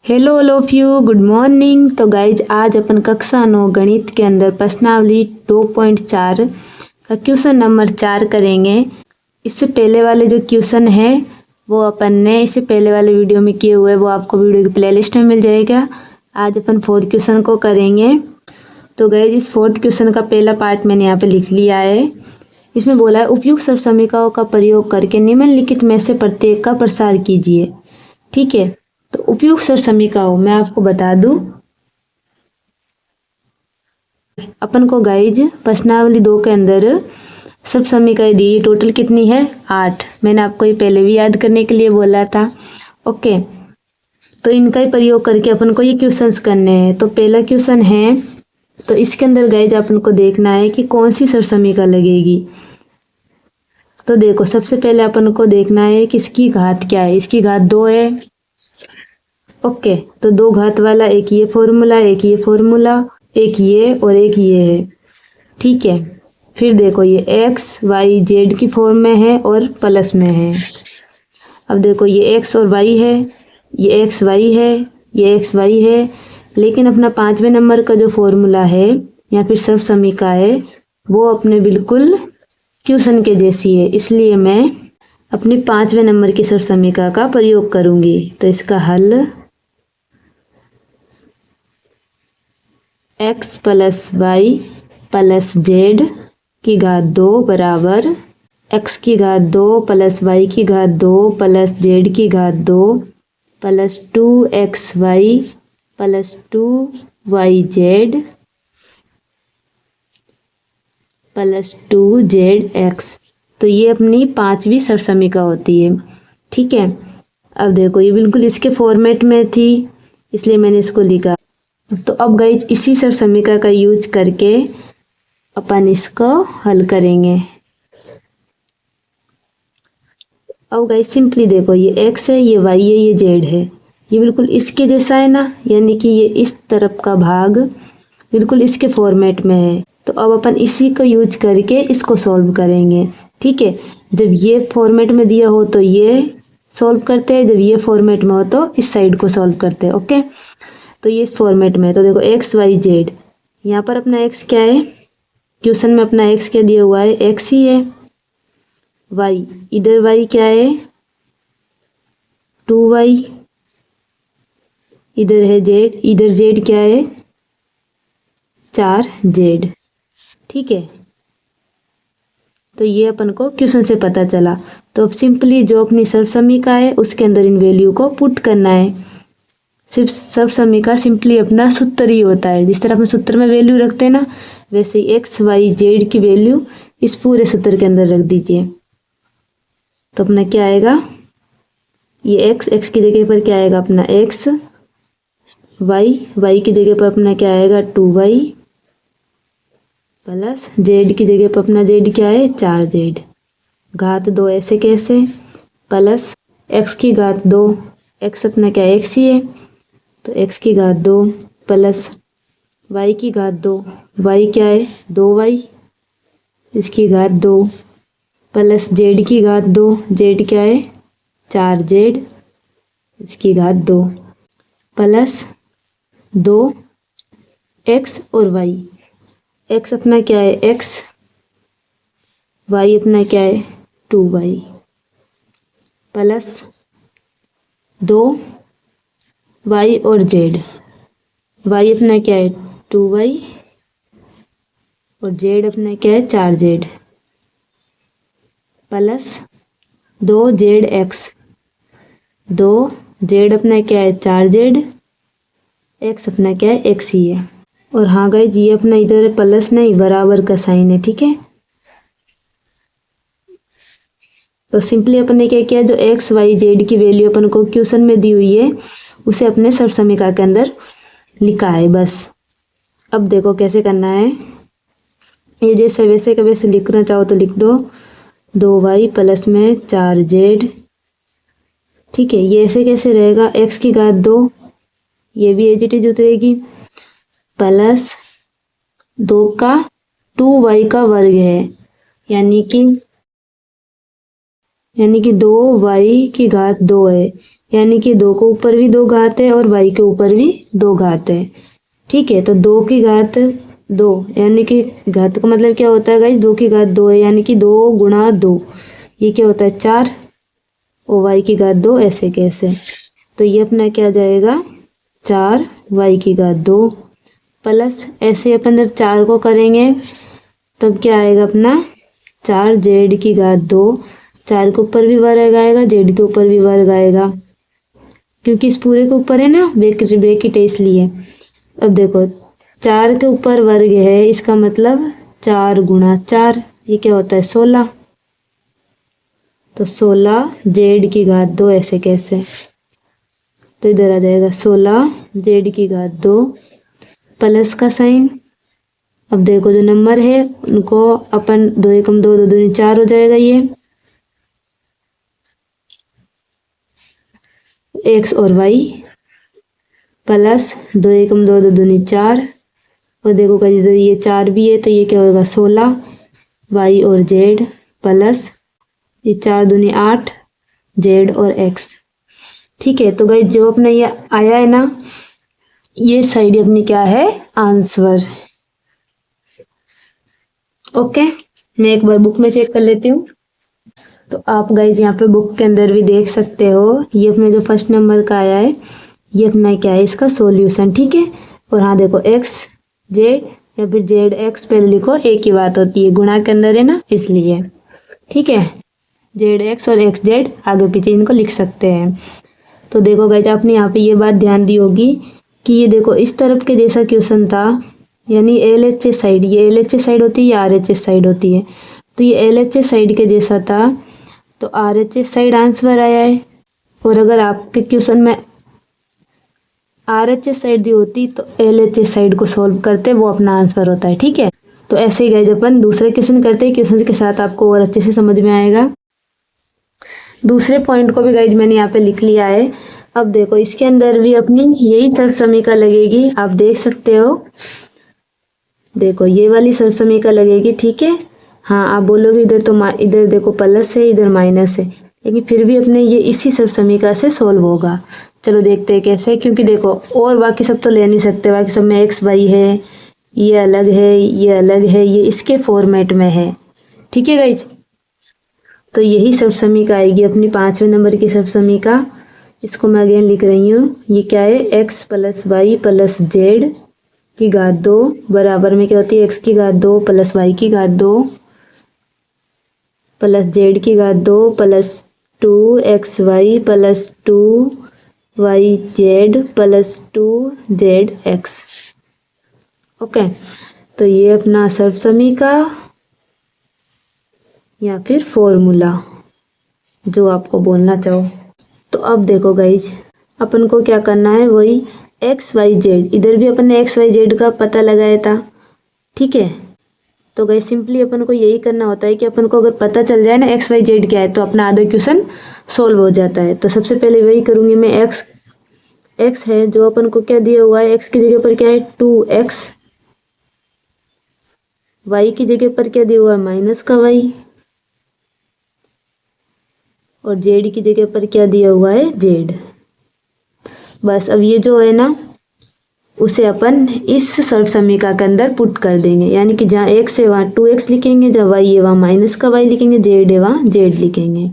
Hello all of you, good morning. तो guys आज अपन कक्षा 9 गणित के अंदर प्रश्नावली 2.4 का क्वेश्चन नंबर 4 करेंगे। इससे पहले वाले जो क्वेश्चन है वो अपन ने इससे पहले वाले वीडियो में किए हुए, वो आपको वीडियो की प्लेलिस्ट में मिल जाएगा। आज अपन 4th क्वेश्चन को करेंगे। तो गाइज इस 4th क्वेश्चन का पहला पार्ट मैंने यहाँ पे लिख लिया है। इसमें बोला है उपयुक्त सर्वसमीकाओं का प्रयोग करके निम्नलिखित में से प्रत्येक का प्रसार कीजिए। ठीक है, तो उपयुक्त सर्वसमीकाओं मैं आपको बता दूं, अपन को गाइज प्रश्नावली 2 के अंदर सर्वसमीकाएं दी, टोटल कितनी है 8। मैंने आपको ये पहले भी याद करने के लिए बोला था। ओके, तो इनका ही प्रयोग करके अपन को ये क्वेश्चंस करने हैं। तो पहला क्वेश्चन है, तो इसके अंदर गाइज अपन को देखना है कि कौन सी सर्वसमीका लगेगी। तो देखो, सबसे पहले अपन को देखना है कि इसकी घात क्या है। इसकी घात 2 है। ओके, तो 2 घात वाला एक ये फॉर्मूला, एक ये फॉर्मूला, एक ये और एक ये है। ठीक है, फिर देखो ये एक्स वाई जेड की फॉर्म में है और प्लस में है। अब देखो ये एक्स और वाई है, ये एक्स वाई है, ये एक्स वाई है, लेकिन अपना 5वें नंबर का जो फॉर्मूला है या फिर सर्वसमीका है वो अपने बिल्कुल क्वेश्चन के जैसी है, इसलिए मैं अपनी 5वें नंबर की सर्वसमीका का प्रयोग करूंगी। तो इसका हल x plus y plus z की घात 2 बराबर एक्स की घात 2 प्लस वाई की घात 2 प्लस जेड की घात 2 plus 2xy plus 2yz plus 2zx। तो ये अपनी 5वीं सर्वसमीका होती है। ठीक है, अब देखो ये बिल्कुल इसके फॉर्मेट में थी, इसलिए मैंने इसको लिखा। तो अब गाइज इसी सर्वसमीका का यूज करके अपन इसको हल करेंगे। अब गाइज सिंपली देखो, ये x है, ये y है, ये z है, ये बिल्कुल इसके जैसा है ना, यानी कि ये इस तरफ का भाग बिल्कुल इसके फॉर्मेट में है। तो अब अपन इसी को यूज करके इसको सॉल्व करेंगे। ठीक है, जब ये फॉर्मेट में दिया हो तो ये सॉल्व करते हैं, जब ये फॉर्मेट में हो तो इस साइड को सॉल्व करते हैं। ओके, तो ये इस फॉर्मेट में है। तो देखो एक्स वाई जेड, यहाँ पर अपना एक्स क्या है, क्वेश्चन में अपना एक्स क्या दिया हुआ है, एक्स ही है। वाई, इधर वाई क्या है 2y, इधर है जेड, इधर जेड क्या है 4z। ठीक है, तो ये अपन को क्वेश्चन से पता चला। तो अब सिंपली जो अपनी सर्वसमीका है उसके अंदर इन वैल्यू को पुट करना है। सिर्फ सर्वसमीका सिंपली अपना सूत्र ही होता है। जिस तरह अपने सूत्र में वैल्यू रखते हैं ना, वैसे ही एक्स वाई जेड की वैल्यू इस पूरे सूत्र के अंदर रख दीजिए। तो अपना क्या आएगा, ये एक्स की जगह पर क्या आएगा अपना एक्स, वाई की जगह पर अपना क्या आएगा 2y प्लस जेड की जगह पर अपना जेड क्या है 4z। घात 2 ऐसे कैसे, प्लस एक्स की घात 2, एक्स अपना क्या एक्स ही है, तो एक्स की घात 2 प्लस वाई की घात 2, वाई क्या है 2y, इसकी घात 2 प्लस जेड की घात 2, जेड क्या है 4z, इसकी घात 2 प्लस 2 एक्स और वाई। एक्स अपना क्या है एक्स, वाई अपना क्या है 2y प्लस 2 वाई और जेड, वाई अपना क्या है 2y और जेड अपना क्या है 4z प्लस 2zx, 2z अपना क्या है 4z, x अपना क्या है x ही है। और हाँ गाइज ये अपना इधर प्लस नहीं बराबर का साइन है। ठीक है, तो सिंपली अपन ने क्या किया, जो एक्स वाई जेड की वैल्यू अपन को क्वेश्चन में दी हुई है उसे अपने सर्वसमीका के अंदर लिखा है बस। अब देखो कैसे करना है, ये जैसे वैसे का वैसे लिखना चाहो तो लिख दो, 2y प्लस में 4z। ठीक है, ये ऐसे कैसे रहेगा, x की घात 2, ये भी एज इट इज उतरेगी, प्लस 2 का 2y का वर्ग है, यानी कि 2y की घात 2 है, यानी कि 2 के ऊपर भी 2 घात है और y के ऊपर भी 2 घात है। ठीक है, तो 2 की घात 2 यानी कि घात का मतलब क्या होता है गाइस, 2 की घात 2 है यानी कि 2 गुणा 2, ये क्या होता है 4, और y की घात 2 ऐसे कैसे, तो ये अपना क्या जाएगा 4 y की घात 2 प्लस ऐसे अपन जब 4 को करेंगे तब क्या आएगा अपना 4 z की घात 2, 4 के ऊपर भी वर्ग आएगा, z के ऊपर भी वर्ग आएगा, क्योंकि इस पूरे के ऊपर है ना ब्रैकेट है इसलिए। अब देखो 4 के ऊपर वर्ग है, इसका मतलब 4 गुणा 4, ये क्या होता है 16, तो 16 z की घात 2 ऐसे कैसे, तो इधर आ जाएगा 16 z की घात 2 प्लस का साइन। अब देखो जो नंबर है उनको अपन 2 एकम 2, 2 दूनी 4 हो जाएगा, ये x और y प्लस 2 एकम 2, 2 दूनी 4, और देखो कहीं इधर ये 4 भी है तो ये क्या होगा 16 y और z प्लस ये 4 दूनी 8 z और x। ठीक है, तो गाइस जो अपना ये आया है ना, ये साइड अपनी क्या है आंसर। ओके, मैं एक बार बुक में चेक कर लेती हूँ। तो आप गाइज यहाँ पे बुक के अंदर भी देख सकते हो, ये अपने जो फर्स्ट नंबर का आया है ये अपना क्या है इसका सॉल्यूशन। ठीक है, और हाँ देखो x z या फिर z x पहले लिखो, एक ही बात होती है, गुणा के अंदर है ना इसलिए। ठीक है, z x और x z आगे पीछे इनको लिख सकते हैं। तो देखो गाइज आपने यहाँ पे ये बात ध्यान दी होगी कि ये देखो इस तरफ के जैसा क्वेश्चन था, यानी LHS साइड, ये LHS साइड होती है या RHS साइड होती है, तो ये LHS साइड के जैसा था तो RHS साइड आंसर आया है। और अगर आपके क्वेश्चन में RHS साइड दी होती तो LHS साइड को सॉल्व करते, वो अपना आंसर होता है। ठीक है, तो ऐसे ही गाइज अपन दूसरे क्वेश्चन करते हैं, क्वेश्चन के साथ आपको और अच्छे से समझ में आएगा। दूसरे पॉइंट को भी गाइज मैंने यहाँ पे लिख लिया है। अब देखो इसके अंदर भी अपनी यही सर्व समीकरण लगेगी, आप देख सकते हो, देखो ये वाली सर्व समीकरण लगेगी। ठीक है, हाँ आप बोलोगे इधर तो इधर देखो प्लस है इधर माइनस है, लेकिन फिर भी अपने ये इसी सर्व समीकरण से सॉल्व होगा। चलो देखते हैं कैसे, क्योंकि देखो और बाकी सब तो ले नहीं सकते, बाकी सब में x y है, ये अलग है ये अलग है, ये इसके फॉर्मेट में है। ठीक है गाइज, तो यही सर्व समीकरण आएगी अपनी 5वें नंबर की सर्व समीकरण। इसको मैं अगेन लिख रही हूँ, ये क्या है x plus y plus z की घात 2 बराबर में क्या होती है x की घात 2 प्लस y की घात 2 प्लस जेड की घात 2 plus 2xy plus 2yz plus 2zx। Okay, तो ये अपना सर्व समीकरण या फिर फॉर्मूला जो आपको बोलना चाहो। तो अब देखो गाइज अपन को क्या करना है, वही एक्स वाई जेड, इधर भी अपन ने एक्स वाई जेड का पता लगाया था। ठीक है, तो गाइज सिंपली अपन को यही करना होता है कि अपन को अगर पता चल जाए ना एक्स वाई जेड क्या है तो अपना आधा क्वेश्चन सॉल्व हो जाता है। तो सबसे पहले वही करूँगी मैं, एक्स है जो अपन को क्या दिया हुआ है, एक्स की जगह पर क्या है 2x, वाई की जगह पर क्या दिया हुआ है माइनस का वाई, और जेड की जगह पर क्या दिया हुआ है जेड। बस अब ये जो है ना उसे अपन इस सर्व समीकरण के अंदर पुट कर देंगे, यानी कि जहाँ x है वहाँ 2x लिखेंगे, जहाँ y है वहाँ माइनस का y लिखेंगे, जेड है वहाँ जेड लिखेंगे।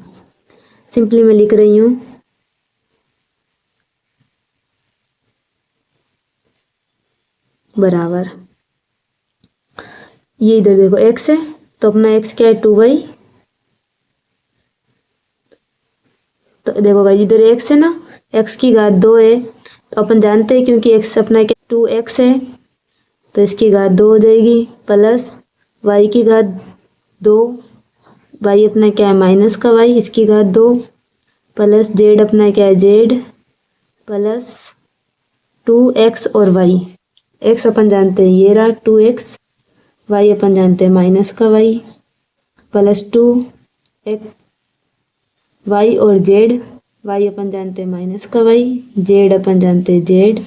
सिंपली मैं लिख रही हूँ बराबर, ये इधर देखो x है तो अपना x क्या है 2y, तो देखो भाई इधर x है ना, x की घात 2 है तो अपन जानते हैं क्योंकि x अपना क्या 2x है तो इसकी घात 2 हो जाएगी, प्लस y की घात 2, y अपना क्या है माइनस का y, इसकी घात 2, प्लस z अपना क्या है z, प्लस 2x और y, x अपन जानते हैं ये रहा 2x, y अपन जानते हैं माइनस का y, प्लस 2x y और z, y अपन जानते हैं माइनस का y, z अपन जानते हैं z,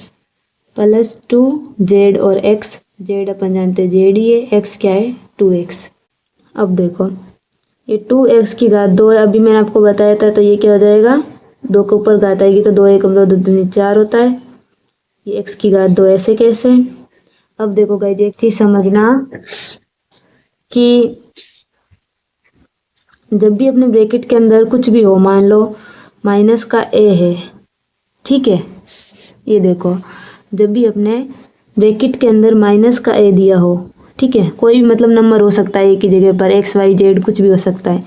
प्लस 2z और x, z अपन जानते हैं z ही है, x क्या है 2x। अब देखो ये 2x की घात 2 है, अभी मैंने आपको बताया था, तो ये क्या हो जाएगा 2 के ऊपर घात आएगी तो 2 एकम 2 दूनी 4 होता है। ये x की घात 2 ऐसे कैसे। अब देखो गाइज एक चीज समझना कि जब भी अपने ब्रैकेट के अंदर कुछ भी हो, मान लो माइनस का a है, ठीक है, ये देखो जब भी अपने ब्रैकेट के अंदर माइनस का a दिया हो, ठीक है, कोई भी मतलब नंबर हो सकता है, a की जगह पर x y z कुछ भी हो सकता है,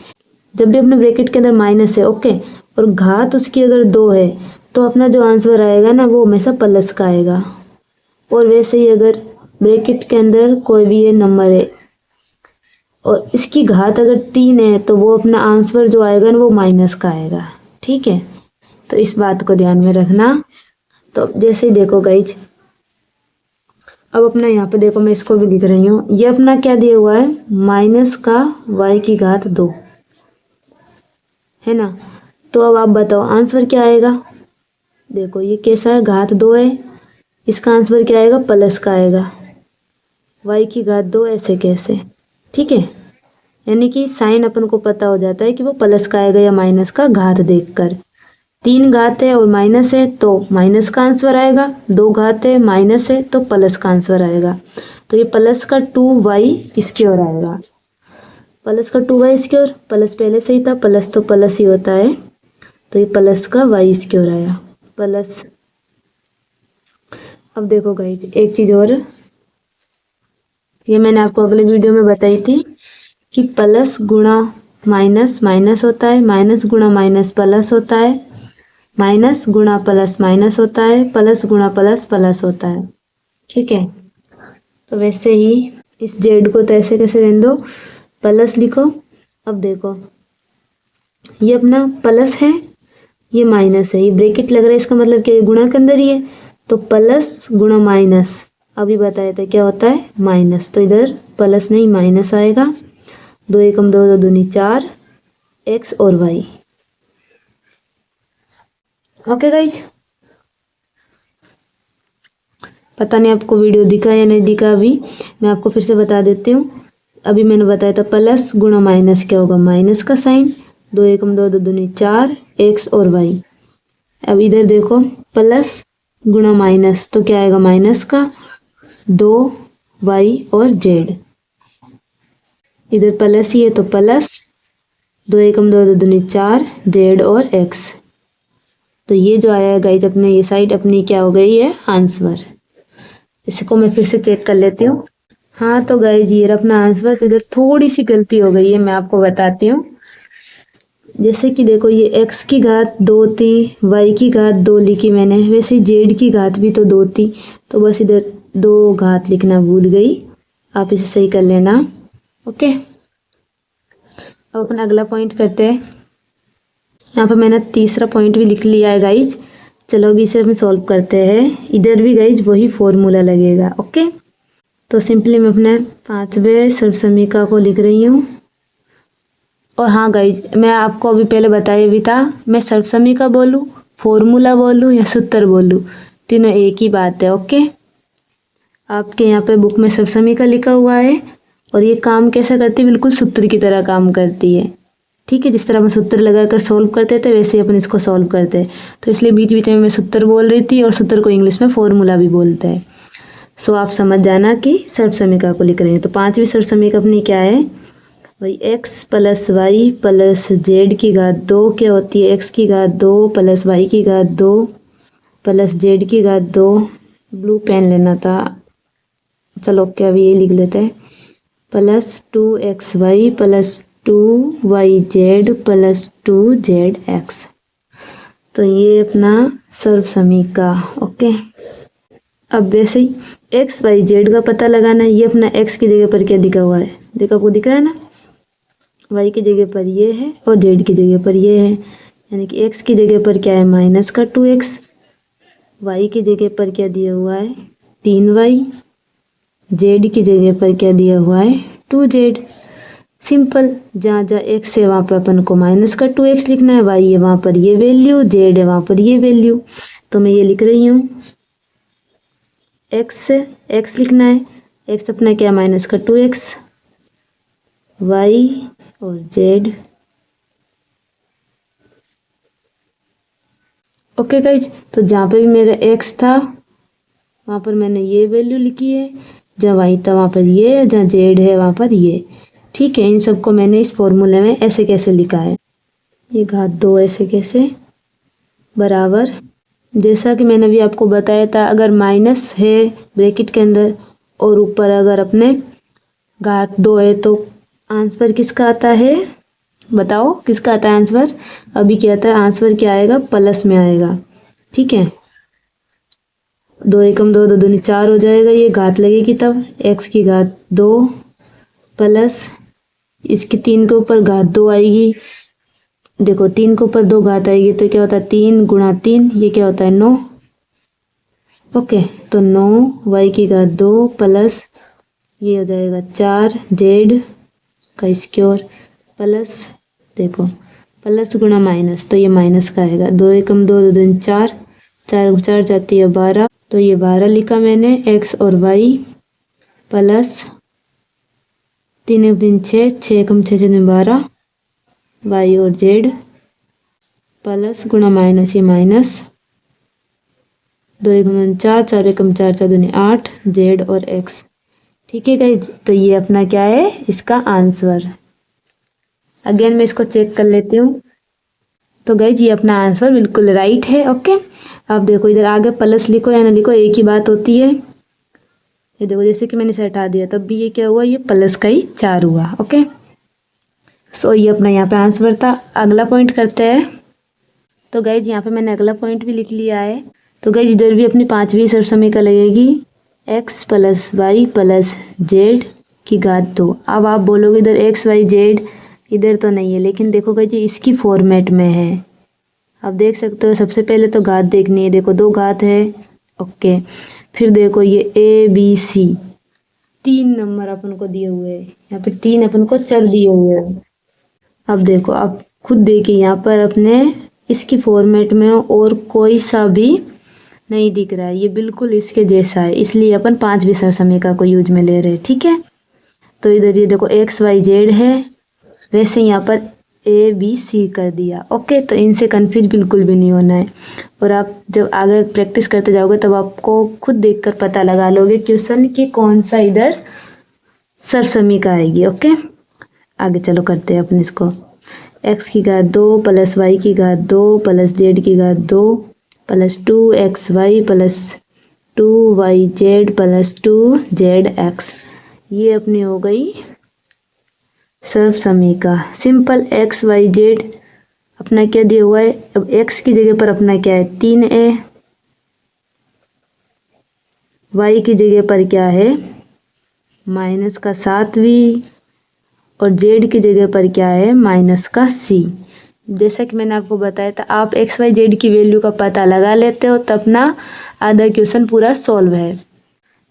जब भी अपने ब्रैकेट के अंदर माइनस है, ओके, और घात उसकी अगर 2 है तो अपना जो आंसर आएगा ना वो हमेशा प्लस का आएगा। और वैसे ही अगर ब्रैकेट के अंदर कोई भी ये नंबर है और इसकी घात अगर 3 है तो वो अपना आंसर जो आएगा ना वो माइनस का आएगा, ठीक है, तो इस बात को ध्यान में रखना। तो जैसे ही देखो गाइज, अब अपना यहाँ पे देखो मैं इसको भी लिख रही हूँ, ये अपना क्या दिया हुआ है, माइनस का y की घात 2 है ना। तो अब आप बताओ आंसर क्या आएगा। देखो ये कैसा है, घात 2 है, इसका आंसर क्या आएगा, प्लस का आएगा। y की घात 2 ऐसे कैसे, ठीक है, यानी कि साइन अपन को पता हो जाता है कि वो प्लस का आएगा या माइनस का, घात देखकर। 3 घात है और माइनस है तो माइनस का आंसर आएगा, 2 घात है माइनस है तो प्लस का आंसर आएगा। तो ये प्लस का 2y स्क्वायर आएगा, प्लस का 2y स्क्वायर, प्लस पहले से ही था, प्लस तो प्लस ही होता है, तो ये प्लस का y स्क्वायर आया प्लस। अब देखो गाइज एक चीज और, ये मैंने आपको अगले वीडियो में बताई थी कि प्लस गुणा माइनस माइनस होता है, माइनस गुणा माइनस प्लस होता है, माइनस गुणा प्लस माइनस होता है, प्लस गुणा प्लस प्लस होता है, ठीक है। तो वैसे ही इस जेड को तो ऐसे कैसे रहने दो, प्लस लिखो। अब देखो ये अपना प्लस है, ये माइनस है, ये ब्रैकेट लग रहा है, इसका मतलब क्या है, गुणा के अंदर ही है, तो प्लस गुणा माइनस अभी बताया था क्या होता है, माइनस, तो इधर प्लस नहीं माइनस आएगा। 2 एकम 2 2 दूनी 4, x और y। ओके गाइज, पता नहीं आपको वीडियो दिखा या नहीं दिखा, अभी मैं आपको फिर से बता देती हूँ। अभी मैंने बताया था प्लस गुणा माइनस क्या होगा, माइनस का साइन, 2 एकम 2 2 दूनी 4, x और y। अब इधर देखो प्लस गुणा माइनस तो क्या आएगा, माइनस का 2y और z, इधर प्लस ही है तो प्लस 2 एकम 2 2 दूनी 4, z और x। तो ये जो आया है गाइज अपने ये साइड अपनी क्या हो गई है, आंसर। इसको मैं फिर से चेक कर लेती हूँ। हाँ तो गाइज ये अपना आंसर, तो इधर थोड़ी सी गलती हो गई है, मैं आपको बताती हूँ। जैसे कि देखो ये x की घात 2 थी, y की घात 2 लिखी मैंने, वैसे z की घात भी तो 2 थी, तो बस इधर 2 घात लिखना भूल गई, आप इसे सही कर लेना। ओके, अब अपना अगला पॉइंट करते हैं। यहाँ पर मैंने तीसरा पॉइंट भी लिख लिया है गाइज, चलो अभी इसे हम सॉल्व करते हैं। इधर भी गाइज वही फॉर्मूला लगेगा। ओके, तो सिंपली मैं अपने 5वें सर्वसमीका को लिख रही हूँ। और हाँ गाइज मैं आपको अभी पहले बताया भी था, मैं सर्वसमीका बोलूँ, फॉर्मूला बोलूँ या सूत्र बोलूँ, तीनों एक ही बात है। ओके, आपके यहाँ पे बुक में सर्वसमीका लिखा हुआ है और ये काम कैसे करती है, बिल्कुल सूत्र की तरह काम करती है, ठीक है। जिस तरह हम सूत्र लगाकर सॉल्व करते थे वैसे ही अपन इसको सॉल्व करते हैं। तो इसलिए बीच बीच में मैं सूत्र बोल रही थी, और सूत्र को इंग्लिश में फॉर्मूला भी बोलते हैं। सो आप समझ जाना कि सर्वसमीका को लिख रहे हैं। तो 5वीं सर्वसमीका अपनी क्या है भाई, x plus y plus z की घात 2 क्या होती है, x की घात 2 प्लस वाई की घात 2 प्लस जेड की घात 2। ब्लू पेन लेना था, चलो क्या अभी ये लिख लेते हैं, plus 2xy plus 2yz plus 2zx। तो ये अपना सर्वसमीका। ओके, अब वैसे ही एक्स वाई जेड का पता लगाना है। ये अपना x की जगह पर क्या दिखा हुआ है, देखो आपको दिख रहा है ना, y की जगह पर ये है और z की जगह पर ये है, यानी कि x की जगह पर क्या है, माइनस का 2x, y की जगह पर क्या दिया हुआ है, 3y, z की जगह पर क्या दिया हुआ है, 2z। सिंपल, जहाँ जहाँ x है वहाँ पर अपन को माइनस का 2x लिखना है, y है वहाँ पर ये वैल्यू, z है वहाँ पर ये वैल्यू। तो मैं ये लिख रही हूँ, x लिखना है, x अपना क्या, माइनस का 2x, y और z ओके गाइज, तो जहाँ पे भी मेरा x था वहाँ पर मैंने ये वैल्यू लिखी है, जहाँ y था वहाँ पर ये, जहाँ z है वहाँ पर ये। ठीक है, इन सबको मैंने इस फॉर्मूले में ऐसे कैसे लिखा है, ये घात 2 ऐसे कैसे, बराबर, जैसा कि मैंने अभी आपको बताया था, अगर माइनस है ब्रैकेट के अंदर और ऊपर अगर अपने घात 2 है तो आंसर किसका आता है, बताओ किसका आता है आंसर। अभी क्या आता है, आंसर क्या आएगा, प्लस में आएगा। ठीक है, 2 एकम 2, 2 दूनी 4 हो जाएगा, ये घात लगेगी तब x की घात 2 प्लस इसकी 3 के ऊपर घात 2 आएगी। देखो 3 के ऊपर 2 घात आएगी तो क्या होता है 3 गुणा 3, ये क्या होता है 9। ओके, तो 9 y की घात 2 प्लस ये हो जाएगा 4 z का स्क्वायर प्लस, देखो प्लस गुणा माइनस, तो ये माइनस का आएगा। 2 एकम 2, 2 दूनी 4, 4 4 जाती है 12, तो ये 12 लिखा मैंने x और y प्लस 3 एक दिन 6, 6 एकम 6 6 12 y और z प्लस गुणा माइनस, ये माइनस 2 एकम 4, 4 एकम 4 4 दूनी 8 z और x। ठीक है गाइज, तो ये अपना क्या है, इसका आंसर। अगेन मैं इसको चेक कर लेती हूँ। तो गाइज ये अपना आंसर बिल्कुल राइट है। ओके, अब देखो इधर आगे प्लस लिखो या ना लिखो एक ही बात होती है। ये देखो जैसे कि मैंने इसे हटा दिया तब भी ये क्या हुआ, ये प्लस का ही 4 हुआ। ओके, सो ये अपना यहाँ पे आंसर था। अगला पॉइंट करते हैं। तो गाइज यहाँ पे मैंने अगला पॉइंट भी लिख लिया है। तो गाइज इधर भी अपनी 5वीं सरसमीका लगेगी, x plus y plus z की घात 2। अब आप बोलोगे इधर x y z इधर तो नहीं है, लेकिन देखो गाइज ये इसकी फॉर्मेट में है। आप देख सकते हो, सबसे पहले तो घात देखनी है। देखो 2 घात है। ओके, फिर देखो ये a b c 3 नंबर अपन को दिए हुए हैं, यहाँ पे 3 अपन को चर दिए हुए हैं। अब देखो, आप खुद देखिए यहाँ पर अपने इसकी फॉर्मेट में और कोई सा भी नहीं दिख रहा है, ये बिल्कुल इसके जैसा है, इसलिए अपन 5वीं सरसमीका को यूज में ले रहे हैं। ठीक है, तो इधर ये देखो x y z है, वैसे यहाँ पर a b c कर दिया। ओके, तो इनसे कंफ्यूज बिल्कुल भी नहीं होना है। और आप जब आगे प्रैक्टिस करते जाओगे तब आपको खुद देखकर पता लगा लोगे क्वेश्चन कि कौन सा इधर सरसमीका आएगी। ओके, आगे चलो करते हैं अपन इसको। x की घात 2 प्लस y की घात 2 प्लस z की घात 2 plus 2xy plus 2yz plus 2zx, ये अपनी हो गई सरसमीका। सिंपल x y z अपना क्या दिया हुआ है, अब x की जगह पर अपना क्या है 3a, y की जगह पर क्या है माइनस का 7v, और z की जगह पर क्या है माइनस का c। जैसा कि मैंने आपको बताया था, आप x y z की वैल्यू का पता लगा लेते हो तो अपना आधा क्वेश्चन पूरा सॉल्व है।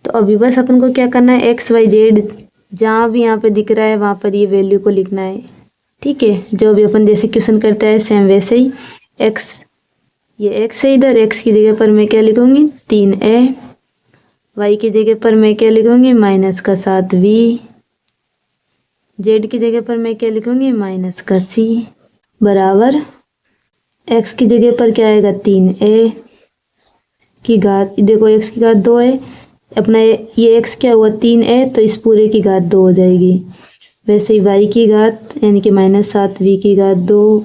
तो अभी बस अपन को क्या करना है, x y z जहाँ भी यहाँ पे दिख रहा है वहाँ पर ये वैल्यू को लिखना है। ठीक है, जो भी अपन जैसे क्वेश्चन करते हैं सेम वैसे ही x, ये x है इधर, x की जगह पर मैं क्या लिखूँगी 3a, y की जगह पर मैं क्या लिखूँगी माइनस का 7v, z की जगह पर मैं क्या लिखूँगी माइनस का c, बराबर x की जगह पर क्या आएगा 3a की घात, देखो x की घात 2 है, अपना ये x क्या हुआ 3a, तो इस पूरे की घात 2 हो जाएगी। वैसे ही y की घात यानी कि माइनस 7v की घात 2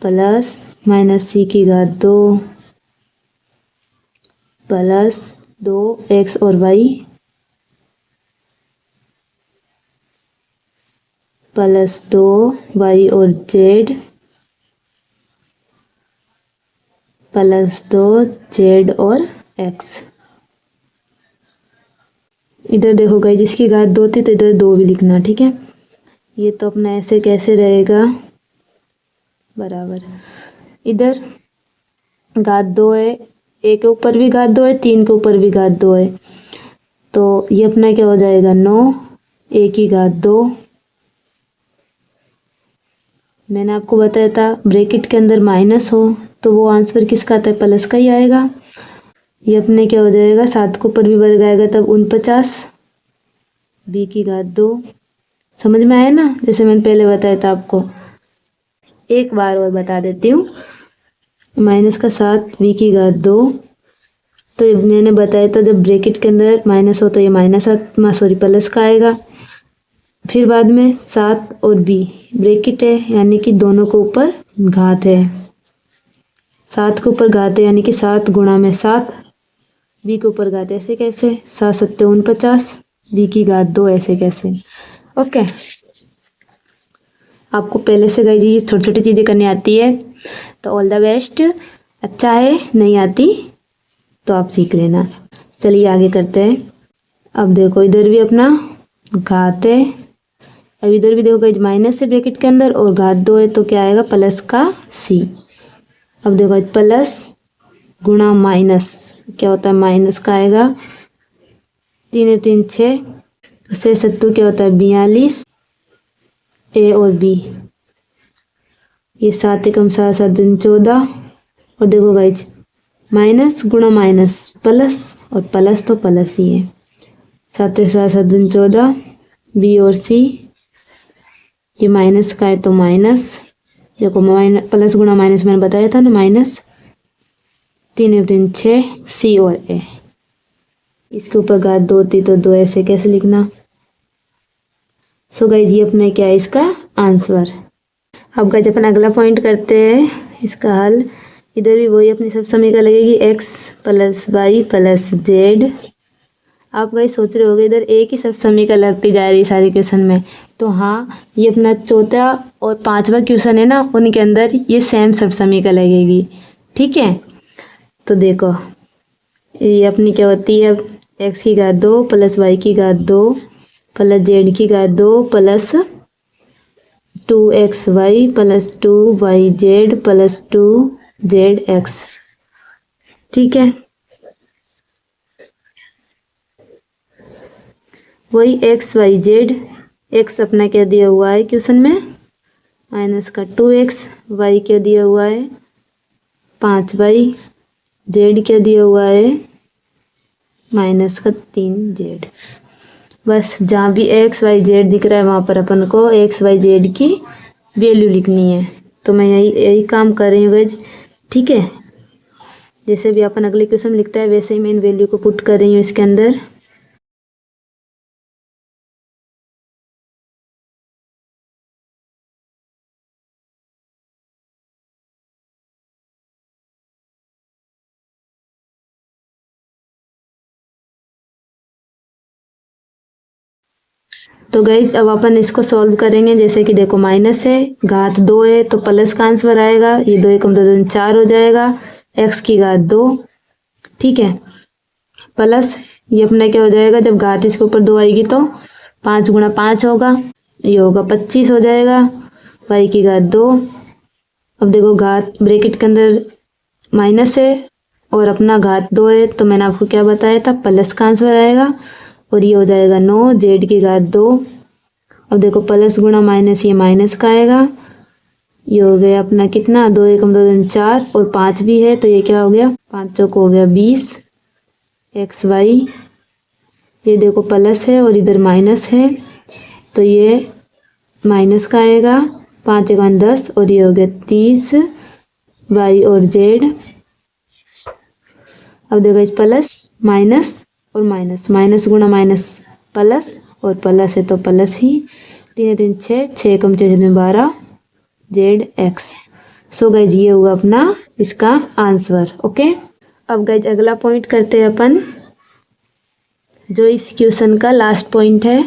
प्लस माइनस c की घात 2 प्लस 2x और y प्लस 2y और z प्लस 2z और x। इधर देखो गाइस, जिसकी घात 2 थी तो इधर 2 भी लिखना। ठीक है, ये तो अपना ऐसे कैसे रहेगा, बराबर इधर घात 2 है, एक के ऊपर भी घात 2 है, 3 के ऊपर भी घात 2 है, तो ये अपना क्या हो जाएगा 9 a की घात 2। मैंने आपको बताया था ब्रैकेट के अंदर माइनस हो तो वो आंसर किसका आता है, प्लस का ही आएगा। ये अपने क्या हो जाएगा 7 के ऊपर भी वर्ग आएगा तब 49 b की घात 2। समझ में आया ना, जैसे मैंने पहले बताया था आपको। एक बार और बता देती हूँ, माइनस का 7 v की घात 2। तो मैंने बताया था जब ब्रैकेट के अंदर माइनस हो तो ये माइनस प्लस का आएगा। फिर बाद में 7 और b ब्रैकेट है यानी कि दोनों के ऊपर घात है, 7 के ऊपर घात है यानी कि 7 गुणा में 7, b के ऊपर घात ऐसे कैसे 7 7 49, b की घात 2 ऐसे कैसे। ओके, आपको पहले से गाइस ये छोटी छोटी चीज़ें करनी आती है तो ऑल द बेस्ट। अच्छा है, नहीं आती तो आप सीख लेना। चलिए आगे करते हैं। अब देखो इधर भी अपना घात है, अब इधर भी देखो गाइस माइनस है ब्रैकेट के अंदर और घात 2 है तो क्या आएगा प्लस का c। अब देखो प्लस गुणा माइनस क्या होता है माइनस का आएगा, 3 3 6 से 7 क्या होता है 42, a और b ये 7 एकम 7 7 दूनी 14। और देखो गाइज माइनस गुणा माइनस प्लस और प्लस तो प्लस ही है, 7 7 7 दूनी 14, b और c ये माइनस का है तो माइनस, देखो माइनस प्लस गुणा माइनस मैंने बताया था ना माइनस, 3 3 6 c और a, इसके ऊपर घात 2 होती तो 2 ऐसे कैसे लिखना। सो गाइज ये अपने क्या है इसका आंसर। अब गाइज अपन अगला पॉइंट करते हैं इसका हल। इधर भी वही अपनी सब समीकरण लगेगी x plus y plus z. आप गाइज सोच रहे होगे इधर एक ही सब समीकरण लगती जा रही है सारे क्वेश्चन में, तो हाँ ये अपना चौथा और पांचवा क्वेश्चन है ना उनके अंदर ये सेम सब समीकरण लगेगी। ठीक है, तो देखो ये अपनी क्या होती है x की घात 2 प्लस वाई की घात 2 प्लस जेड की घात 2 plus 2xy plus 2yz plus 2zx। ठीक है, वही x y z, x अपना क्या दिया हुआ है क्वेश्चन में माइनस का 2x, y क्या दिया हुआ है 5y, z क्या दिया हुआ है माइनस का 3z। बस जहाँ भी x y z दिख रहा है वहाँ पर अपन को x y z की वैल्यू लिखनी है। तो मैं यही काम कर रही हूँ गाइज। ठीक है, जैसे भी अपन अगले क्वेश्चन में लिखता है वैसे ही मैं इन वैल्यू को पुट कर रही हूँ इसके अंदर। तो गाइज अब अपन इसको सॉल्व करेंगे। जैसे कि देखो माइनस है घात 2 है तो प्लस का आंसर आएगा, ये 2 एकम 2 2 4 हो जाएगा, x की घात 2। ठीक है, प्लस ये अपना क्या हो जाएगा जब घात इसके ऊपर 2 आएगी तो 5 गुणा 5 होगा, ये होगा 25 हो जाएगा, y की घात 2। अब देखो घात ब्रैकेट के अंदर माइनस है और अपना घात 2 है तो मैंने आपको क्या बताया था प्लस का आंसर आएगा और ये हो जाएगा 9 जेड की घात 2। अब देखो प्लस गुणा माइनस ये माइनस का आएगा, ये हो गया अपना कितना 2 एकम 2 2 4 और 5 भी है तो ये क्या हो गया 5 चौक हो गया 20 एक्स वाई। ये देखो प्लस है और इधर माइनस है तो ये माइनस का आएगा, 5 एकम 10 और ये हो गया 30 वाई और जेड। अब देखो प्लस माइनस और माइनस, माइनस गुणा माइनस प्लस और प्लस है तो प्लस ही, 3 3 6 6 कम 6 12 जेड एक्स। सो गाइज ये हुआ अपना इसका आंसर। ओके, अब गाइज अगला पॉइंट करते हैं अपन जो इस क्वेश्चन का लास्ट पॉइंट है।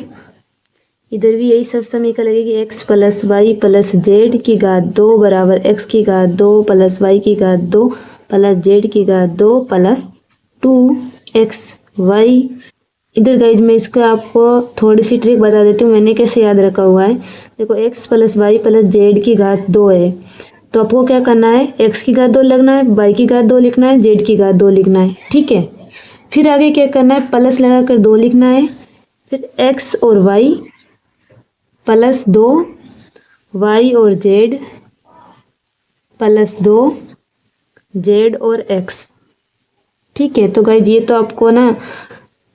इधर भी यही सब समीकरण लगेगी x plus y plus z की घात 2 बराबर x की घात 2 प्लस वाई की घात 2 प्लस जेड की घात 2 प्लस 2xy। इधर गाइज मैं इसको आपको थोड़ी सी ट्रिक बता देती हूँ मैंने कैसे याद रखा हुआ है। देखो x plus y plus z की घात 2 है तो आपको क्या करना है x की घात 2 लिखना है, y की घात 2 लिखना है, z की घात 2 लिखना है। ठीक है, फिर आगे क्या करना है प्लस लगा कर 2 लिखना है, फिर x और y प्लस 2 y और z प्लस 2 z और x। ठीक है, तो गाइज ये तो आपको ना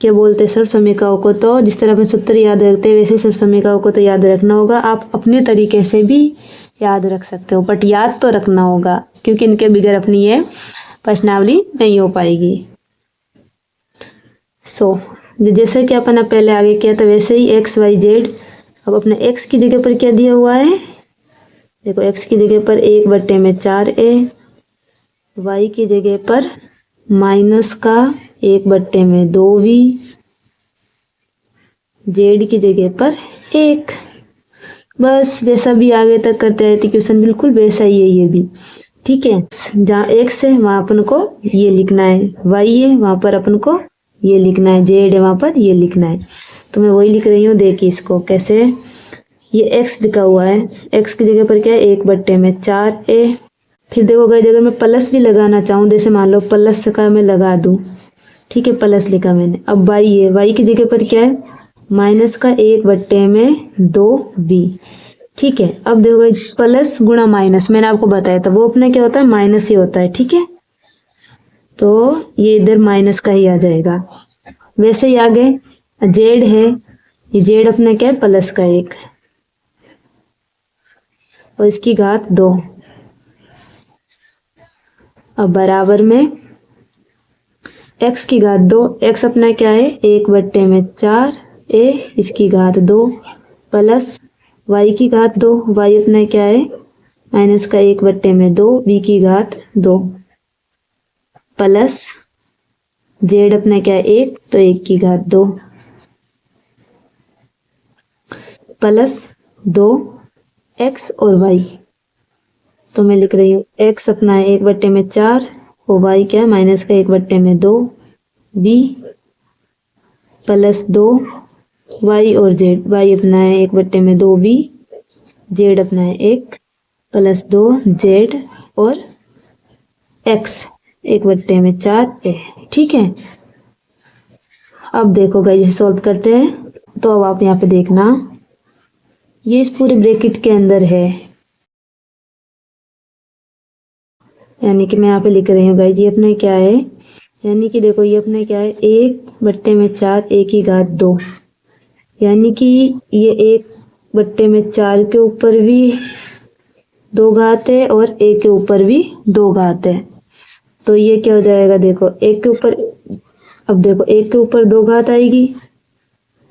क्या बोलते हैं सब समीकरणों को तो जिस तरह अपन सूत्र याद रखते हैं वैसे सब समीकरणों को तो याद रखना होगा। आप अपने तरीके से भी याद रख सकते हो बट याद तो रखना होगा। क्योंकि इनके बगैर अपनी ये प्रश्नावली नहीं हो पाएगी। जैसे कि अपन पहले आगे किया था वैसे ही एक्स वाई जेड। अब अपने एक्स की जगह पर क्या दिया हुआ है, देखो एक्स की जगह पर 1/4a, वाई की जगह पर -1/2v, जेड की जगह पर 1। बस जैसा भी आगे तक करते रहते क्वेश्चन बिल्कुल वैसा ही है ये भी, ठीक है। जहाँ एक्स है वहाँ अपन को ये लिखना है, वाई है वहाँ पर अपन को ये लिखना है, जेड है वहाँ पर ये लिखना है। तो मैं वही लिख रही हूँ, देखिए इसको कैसे, ये एक्स लिखा हुआ है, एक्स की जगह पर क्या है 1/4a। फिर देखो गाइस अगर मैं प्लस भी लगाना चाहूँ, जैसे मान लो प्लस का मैं लगा दूँ, ठीक है, प्लस लिखा मैंने। अब वाई है, वाई की जगह पर क्या है -1/2v, ठीक है। अब देखो गाइस प्लस गुणा माइनस मैंने आपको बताया था, वो अपना क्या होता है माइनस ही होता है, ठीक है। तो ये इधर माइनस का ही आ जाएगा। वैसे ही आगे जेड है, ये जेड अपना क्या है प्लस का 1 और इसकी घात 2। अब बराबर में x की घात 2, x अपना क्या है 1/4a, इसकी घात 2 प्लस y की घात 2, y अपना क्या है माइनस का 1/2, v की घात 2 प्लस z अपना क्या है 1, तो 1 की घात 2 प्लस 2x और y। तो मैं लिख रही हूँ x अपना है 1/4 और y क्या है माइनस का 1/2, b प्लस 2y और z, y अपना है 1/2v, z अपना है 1 प्लस 2z और x 1/4a, ठीक है। अब देखो गाइस इसे सॉल्व करते हैं। तो अब आप यहाँ पे देखना, ये इस पूरे ब्रैकेट के अंदर है, यानी कि मैं यहाँ पे लिख रही हूँ गाइस ये अपना क्या है, यानी कि देखो ये अपना क्या है 1/4 a की घात 2, यानी कि ये 1/4 के ऊपर भी 2 घात है और a के ऊपर भी 2 घात है। तो ये क्या हो जाएगा, देखो एक के ऊपर, अब देखो 1 के ऊपर 2 घात आएगी,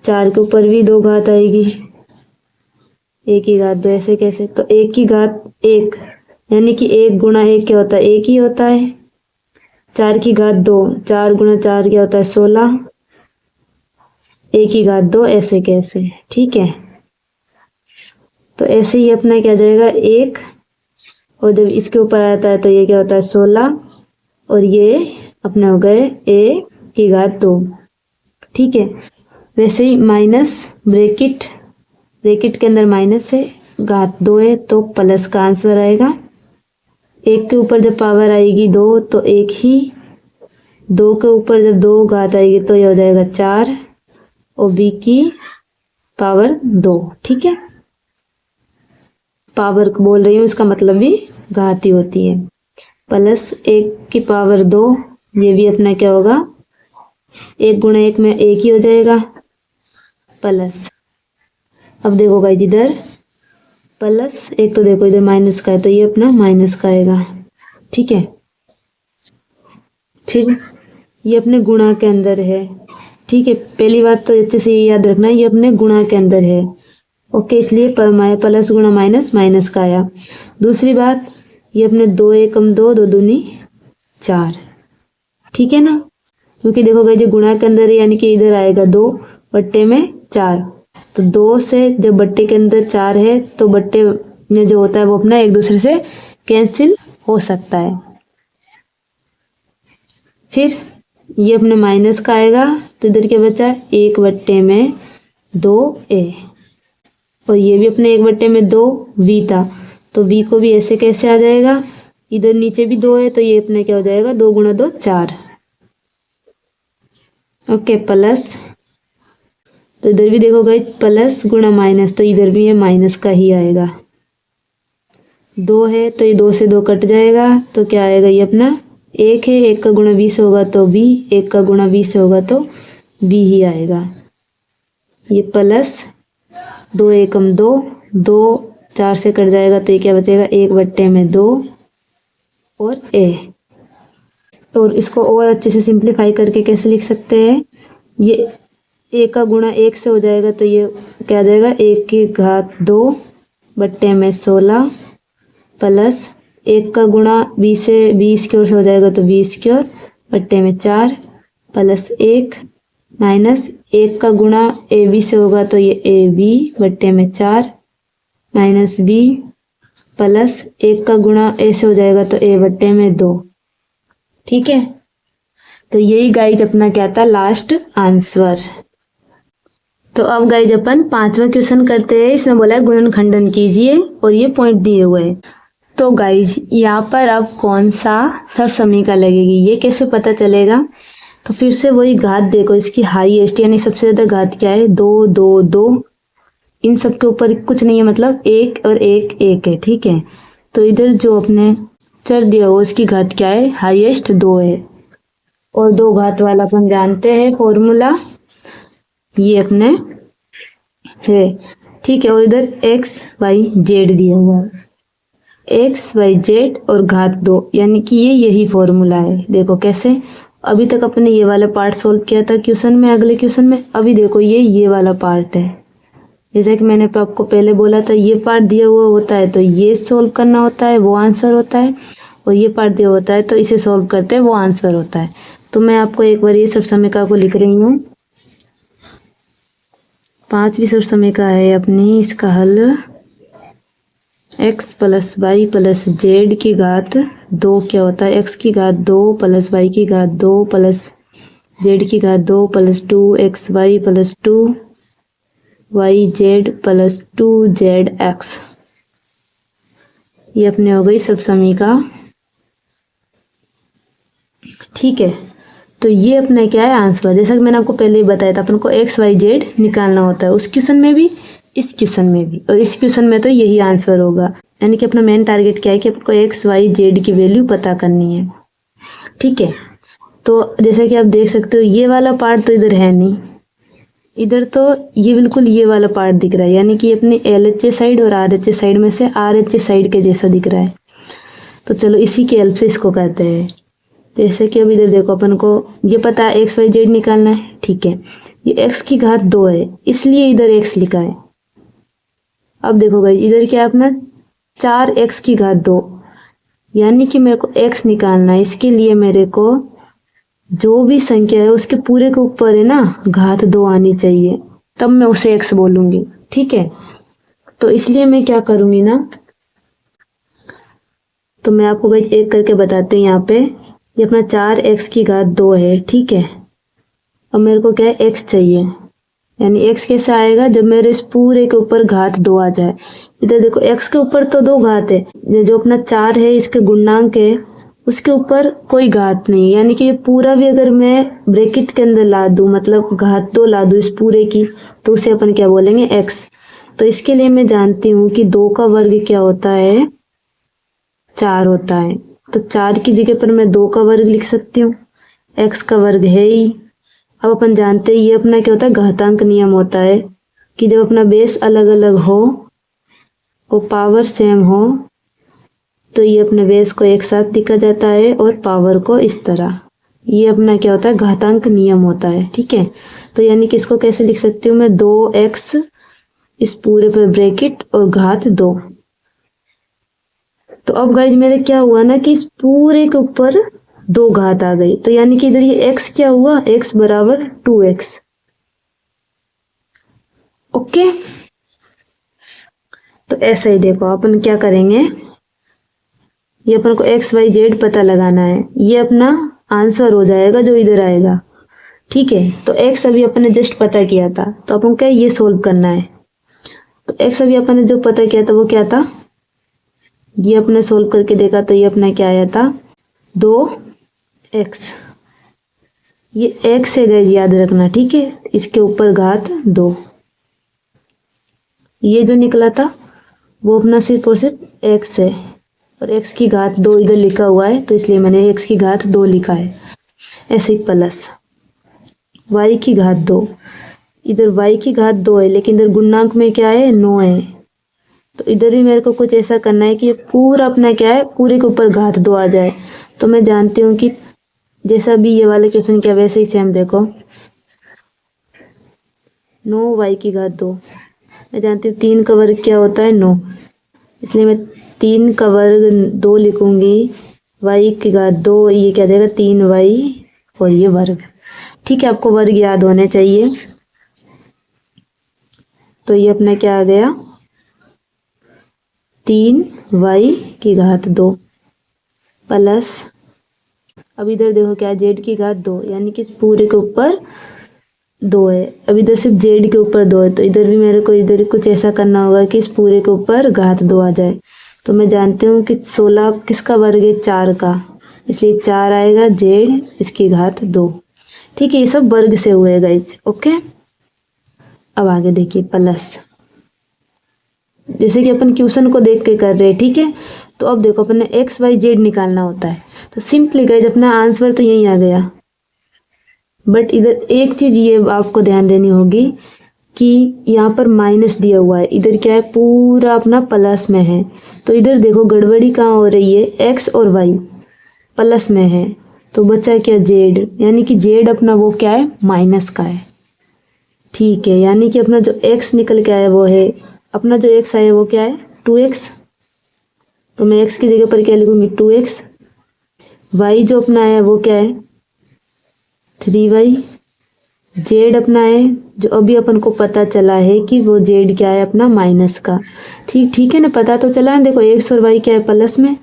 4 के ऊपर भी 2 घात आएगी, a की घात 2, ऐसे कैसे, तो 1 की घात 1, यानी कि 1 गुणा 1 क्या होता है 1 ही होता है। 4 की घात 2, 4 गुणा 4 क्या होता है 16, a की घात 2, ऐसे कैसे, ठीक है। तो ऐसे ही अपना क्या जाएगा 1, और जब इसके ऊपर आता है तो ये क्या होता है 16, और ये अपने हो गए a की घात 2, ठीक है। वैसे ही माइनस ब्रैकेट के अंदर माइनस है, घात 2 है तो प्लस का आंसर आएगा। 1 के ऊपर जब पावर आएगी 2 तो 1 ही, 2 के ऊपर जब 2 घात आएगी तो ये हो जाएगा 4 और b की पावर 2, ठीक है। पावर बोल रही हूँ इसका मतलब भी घात ही होती है। प्लस 1 की पावर 2, ये भी अपना क्या होगा 1 गुणा 1 में 1 ही हो जाएगा, प्लस, अब देखो गाइस इधर प्लस 1 तो देखो इधर माइनस का है तो ये अपना माइनस का आएगा, ठीक है। फिर ये अपने गुणा के अंदर है, ठीक है। पहली बात तो अच्छे से ये याद रखना ये अपने गुणा के अंदर है, ओके, इसलिए प्लस गुणा माइनस माइनस का आया। दूसरी बात ये अपने 2 एकम 2, 2 दूनी 4, ठीक है ना, क्योंकि देखो गाइस ये गुणा के अंदर है यानी कि इधर आएगा 2/4, तो 2 से जब बट्टे के अंदर 4 है तो बट्टे में जो होता है वो अपना एक दूसरे से कैंसिल हो सकता है। फिर ये अपने माइनस का आएगा तो इधर क्या बचा 1/2a, और ये भी अपने 1/2v था तो v को भी ऐसे कैसे आ जाएगा, इधर नीचे भी 2 है तो ये अपने क्या हो जाएगा 2 गुणा 2 4, ओके, प्लस, तो इधर भी देखो गाइस प्लस गुणा माइनस तो इधर भी ये माइनस का ही आएगा, 2 है तो ये 2 से 2 कट जाएगा तो क्या आएगा ये अपना 1 है, 1 का गुणा 20 होगा तो b, 1 का गुणा 20 होगा तो b ही आएगा। ये प्लस 2 एकम 2, 2 4 से कट जाएगा तो ये क्या बचेगा 1/2, और ए। और इसको और अच्छे से सिंप्लीफाई करके कैसे लिख सकते हैं, ये ए का गुणा 1 से हो जाएगा तो ये क्या आ जाएगा, 1 की घात 2 बट्टे में 16 प्लस 1 का गुणा 20 से 20 की ओर से हो जाएगा तो 20 की ओर बट्टे में 4 प्लस 1 माइनस 1 का गुणा ए बी से होगा तो ये ए बी बट्टे में 4 माइनस बी प्लस 1 का गुणा ए से हो जाएगा तो ए बट्टे में 2। ठीक है, तो यही गाइज अपना क्या था, लास्ट आंसर। तो अब गाइज अपन 5वां क्वेश्चन करते हैं। इसमें बोला है गुणनखंडन कीजिए और ये पॉइंट दिए हुए हैं। तो गाइज यहाँ पर अब कौन सा सर्वसमीका लगेगी ये कैसे पता चलेगा, तो फिर से वही घात देखो, इसकी हाईएस्ट यानी सबसे ज़्यादा घात क्या है, 2 2 2, इन सब के ऊपर कुछ नहीं है, मतलब 1 और 1 1 है। ठीक है, तो इधर जो अपने चर दिया हो उसकी घात क्या है, हाईएस्ट 2 है। और 2 घात वाला अपन जानते हैं फॉर्मूला, ये अपने है। ठीक है, और इधर x y z दिया हुआ है, x y z और घात 2, यानी कि ये यही फॉर्मूला है। देखो कैसे, अभी तक अपने ये वाला पार्ट सोल्व किया था क्वेश्चन में, अगले क्वेश्चन में। अभी देखो ये वाला पार्ट है, जैसे कि मैंने आपको पहले बोला था, ये पार्ट दिया हुआ होता है तो ये सोल्व करना होता है, वो आंसर होता है, और ये पार्ट दिया होता है तो इसे सोल्व करते हैं, वो आंसर होता है। तो मैं आपको एक बार ये सर्वसमीका को लिख रही हूँ। 5वीं सर्वसमीका है अपनी, इसका हल x plus y plus z की घात 2 क्या होता है, x की घात 2 प्लस वाई की घात 2 प्लस जेड की घात 2 plus 2xy plus 2yz plus 2zx। ये अपने हो गई सर्वसमीका। ठीक है, तो ये अपना क्या है, आंसर। जैसा कि मैंने आपको पहले ही बताया था, अपन को x y z निकालना होता है, उस क्वेश्चन में भी, इस क्वेश्चन में भी, और इस क्वेश्चन में तो यही आंसर होगा। यानी कि अपना मेन टारगेट क्या है कि आपको x y z की वैल्यू पता करनी है। ठीक है, तो जैसा कि आप देख सकते हो, ये वाला पार्ट तो इधर है नहीं, इधर तो ये बिल्कुल ये वाला पार्ट दिख रहा है, यानी कि अपने LHS साइड और RHS साइड में से RHS साइड के जैसा दिख रहा है। तो चलो इसी की हेल्प से इसको करते हैं। जैसे कि अब इधर देखो, अपन को ये पता है x y z निकालना है। ठीक है, ये x की घात 2 है, इसलिए इधर x लिखा है। अब देखो भाई, इधर क्या है अपना 4x की घात 2, यानी कि मेरे को x निकालना है। इसके लिए मेरे को जो भी संख्या है उसके पूरे के ऊपर है ना घात 2 आनी चाहिए, तब मैं उसे x बोलूंगी। ठीक है, तो इसलिए मैं क्या करूंगी ना, तो मैं आपको भाई एक करके बताती हूँ। यहाँ पे ये अपना 4x की घात 2 है। ठीक है, अब मेरे को क्या है, x चाहिए, यानी x कैसे आएगा, जब मेरे इस पूरे के ऊपर घात 2 आ जाए। इधर देखो, x के ऊपर तो 2 घात है, जो अपना 4 है इसके गुणांक है, उसके ऊपर कोई घात नहीं, यानी कि ये पूरा भी अगर मैं ब्रैकेट के अंदर ला दूं, मतलब घात 2 ला दूं इस पूरे की, तो उसे अपन क्या बोलेंगे, x। तो इसके लिए मैं जानती हूँ कि 2 का वर्ग क्या होता है, 4 होता है। तो 4 की जगह पर मैं 2 का वर्ग लिख सकती हूँ, x का वर्ग है ही। अब अपन जानते हैं ये अपना क्या होता है, घातांक नियम होता है कि जब अपना बेस अलग अलग हो और पावर सेम हो तो ये अपने बेस को एक साथ लिखा जाता है और पावर को इस तरह। ये अपना क्या होता है, घातांक नियम होता है। ठीक है, तो यानी कि इसको कैसे लिख सकती हूँ मैं, 2x इस पूरे पर ब्रैकेट और घात 2। तो अब गाइज मेरे क्या हुआ ना कि इस पूरे के ऊपर 2 घात आ गई, तो यानी कि इधर ये x क्या हुआ, x बराबर 2x। ओके, तो ऐसा ही देखो अपन क्या करेंगे, ये अपन को x y z पता लगाना है, ये अपना आंसर हो जाएगा जो इधर आएगा। ठीक है, तो x अभी अपन ने जस्ट पता किया था, तो अपन क्या ये सोल्व करना है। तो x अभी अपन ने जो पता किया था वो क्या था, ये अपने सोल्व करके देखा तो ये अपना क्या आया था, 2x। ये x है गाइस, याद रखना। ठीक है, इसके ऊपर घात 2, ये जो निकला था वो अपना सिर्फ और सिर्फ x है, और x की घात 2 इधर लिखा हुआ है तो इसलिए मैंने x की घात 2 लिखा है। ऐसे ही प्लस y की घात 2, इधर y की घात 2 है लेकिन इधर गुणांक में क्या है, 9 है, तो इधर भी मेरे को कुछ ऐसा करना है कि ये पूरा अपना क्या है, पूरे के ऊपर घात 2 आ जाए। तो मैं जानती हूँ कि जैसा भी ये वाले क्वेश्चन किया वैसे ही सेम देखो, 9y की घात 2। मैं जानती हूँ 3 का वर्ग क्या होता है 9, इसलिए मैं 3 का वर्ग 2 लिखूंगी, y की घात 2 ये क्या देगा 3y और ये वर्ग। ठीक है, आपको वर्ग याद होने चाहिए। तो ये अपना क्या आ गया 3y की घात 2 प्लस, अब इधर देखो क्या z की घात 2, यानी कि पूरे के ऊपर 2 है। अब इधर सिर्फ z के ऊपर 2 है, तो इधर भी मेरे को इधर कुछ ऐसा करना होगा कि इस पूरे के ऊपर घात 2 आ जाए। तो मैं जानती हूँ कि 16 किसका वर्ग है 4 का, इसलिए 4 आएगा z इसकी घात 2। ठीक है, ये सब वर्ग से हुए गाइज। ओके, अब आगे देखिए प्लस, जैसे कि अपन क्वेश्चन को देख के कर रहे हैं। ठीक है, तो अब देखो अपन ने एक्स वाई जेड निकालना होता है, तो सिंपली गाइज अपना आंसर तो यही आ गया। बट इधर एक चीज ये आपको ध्यान देनी होगी कि यहाँ पर माइनस दिया हुआ है, इधर क्या है पूरा अपना प्लस में है। तो इधर देखो गड़बड़ी कहाँ हो रही है, एक्स और वाई प्लस में है, तो बचा क्या जेड, यानी कि जेड अपना वो क्या है माइनस का है। ठीक है, यानी कि अपना जो एक्स निकल के आया वो है, अपना जो एक्स आया वो क्या है 2x, तो मैं x की जगह पर क्या लिखूंगी 2x। y जो अपना आया वो क्या है 3y। z अपना है जो अभी अपन को पता चला है कि वो z क्या है अपना माइनस का। ठीक है ना, पता तो चला है। देखो x और y क्या है प्लस में,